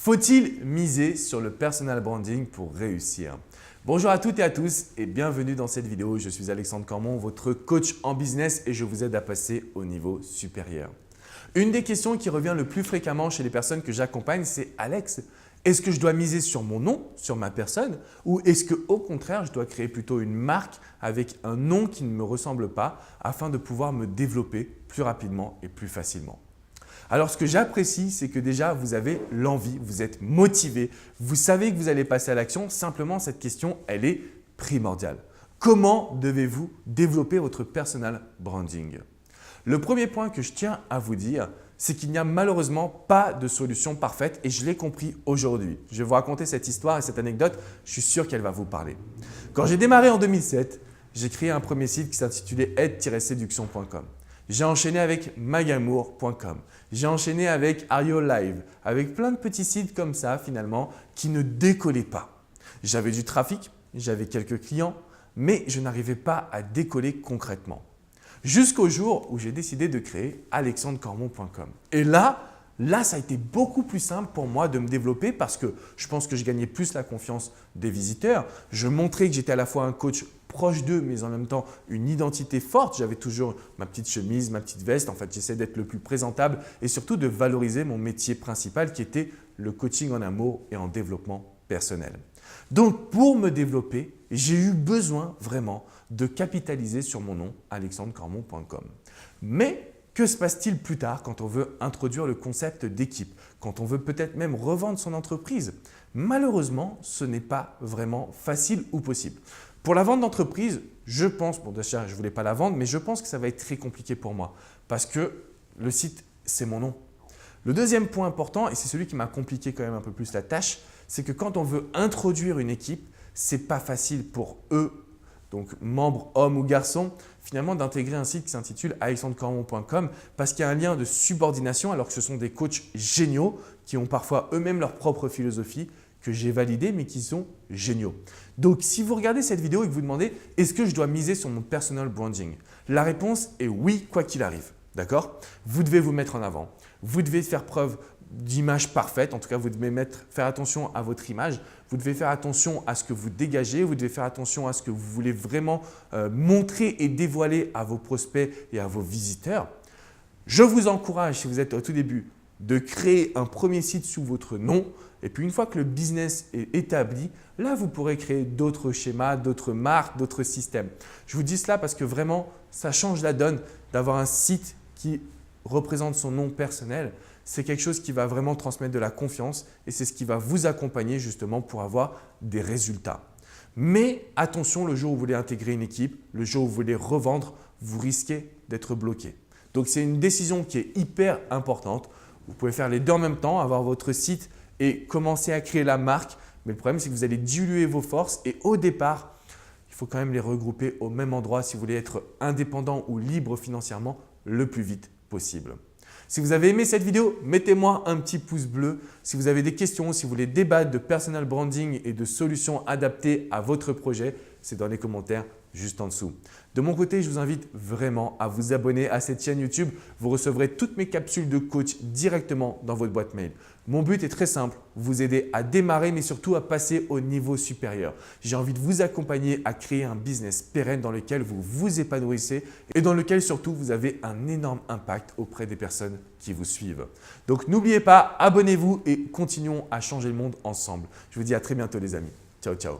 Faut-il miser sur le personal branding pour réussir? Bonjour à toutes et à tous et bienvenue dans cette vidéo. Je suis Alexandre Cormon, votre coach en business et je vous aide à passer au niveau supérieur. Une des questions qui revient le plus fréquemment chez les personnes que j'accompagne, c'est « Alex, est-ce que je dois miser sur mon nom, sur ma personne ou est-ce qu'au contraire, je dois créer plutôt une marque avec un nom qui ne me ressemble pas afin de pouvoir me développer plus rapidement et plus facilement ?» Alors, ce que j'apprécie, c'est que déjà, vous avez l'envie, vous êtes motivé, vous savez que vous allez passer à l'action. Simplement, cette question, elle est primordiale. Comment devez-vous développer votre personal branding? Le premier point que je tiens à vous dire, c'est qu'il n'y a malheureusement pas de solution parfaite et je l'ai compris aujourd'hui. Je vais vous raconter cette histoire et cette anecdote, je suis sûr qu'elle va vous parler. Quand j'ai démarré en 2007, j'ai créé un premier site qui s'intitulait aide-séduction.com. J'ai enchaîné avec magamour.com. J'ai enchaîné avec Ario Live, avec plein de petits sites comme ça finalement qui ne décollaient pas. J'avais du trafic, j'avais quelques clients, mais je n'arrivais pas à décoller concrètement. Jusqu'au jour où j'ai décidé de créer alexandrecormon.com. Et là, ça a été beaucoup plus simple pour moi de me développer parce que je pense que je gagnais plus la confiance des visiteurs. Je montrais que j'étais à la fois un coach proche d'eux, mais en même temps une identité forte. J'avais toujours ma petite chemise, ma petite veste. En fait, j'essaie d'être le plus présentable et surtout de valoriser mon métier principal qui était le coaching en amour et en développement personnel. Donc, pour me développer, j'ai eu besoin vraiment de capitaliser sur mon nom, alexandrecormon.com. Mais que se passe-t-il plus tard quand on veut introduire le concept d'équipe, quand on veut peut-être même revendre son entreprise? Malheureusement, ce n'est pas vraiment facile ou possible. Pour la vente d'entreprise, je pense, bon déjà je ne voulais pas la vendre, mais je pense que ça va être très compliqué pour moi parce que le site, c'est mon nom. Le deuxième point important, et c'est celui qui m'a compliqué quand même un peu plus la tâche, c'est que quand on veut introduire une équipe, ce n'est pas facile pour eux, donc membres, hommes ou garçons, finalement d'intégrer un site qui s'intitule alexandrecormon.com parce qu'il y a un lien de subordination alors que ce sont des coachs géniaux qui ont parfois eux-mêmes leur propre philosophie que j'ai validée mais qui sont géniaux. Donc, si vous regardez cette vidéo et que vous demandez « Est-ce que je dois miser sur mon personal branding ?» La réponse est oui, quoi qu'il arrive. D'accord? Vous devez vous mettre en avant. Vous devez faire preuve d'image parfaite. En tout cas, vous devez faire attention à votre image. Vous devez faire attention à ce que vous dégagez. Vous devez faire attention à ce que vous voulez vraiment montrer et dévoiler à vos prospects et à vos visiteurs. Je vous encourage, si vous êtes au tout début, de créer un premier site sous votre nom. Et puis, une fois que le business est établi, là, vous pourrez créer d'autres schémas, d'autres marques, d'autres systèmes. Je vous dis cela parce que vraiment, ça change la donne d'avoir un site qui représente son nom personnel. C'est quelque chose qui va vraiment transmettre de la confiance et c'est ce qui va vous accompagner justement pour avoir des résultats. Mais attention, le jour où vous voulez intégrer une équipe, le jour où vous voulez revendre, vous risquez d'être bloqué. Donc, c'est une décision qui est hyper importante. Vous pouvez faire les deux en même temps, avoir votre site et commencer à créer la marque. Mais le problème, c'est que vous allez diluer vos forces et au départ, il faut quand même les regrouper au même endroit si vous voulez être indépendant ou libre financièrement le plus vite possible. Si vous avez aimé cette vidéo, mettez-moi un petit pouce bleu. Si vous avez des questions, si vous voulez débattre de personal branding et de solutions adaptées à votre projet, c'est dans les commentaires juste en dessous. De mon côté, je vous invite vraiment à vous abonner à cette chaîne YouTube. Vous recevrez toutes mes capsules de coach directement dans votre boîte mail. Mon but est très simple, vous aider à démarrer mais surtout à passer au niveau supérieur. J'ai envie de vous accompagner à créer un business pérenne dans lequel vous vous épanouissez et dans lequel surtout vous avez un énorme impact auprès des personnes qui vous suivent. Donc n'oubliez pas, abonnez-vous et continuons à changer le monde ensemble. Je vous dis à très bientôt les amis. Ciao, ciao.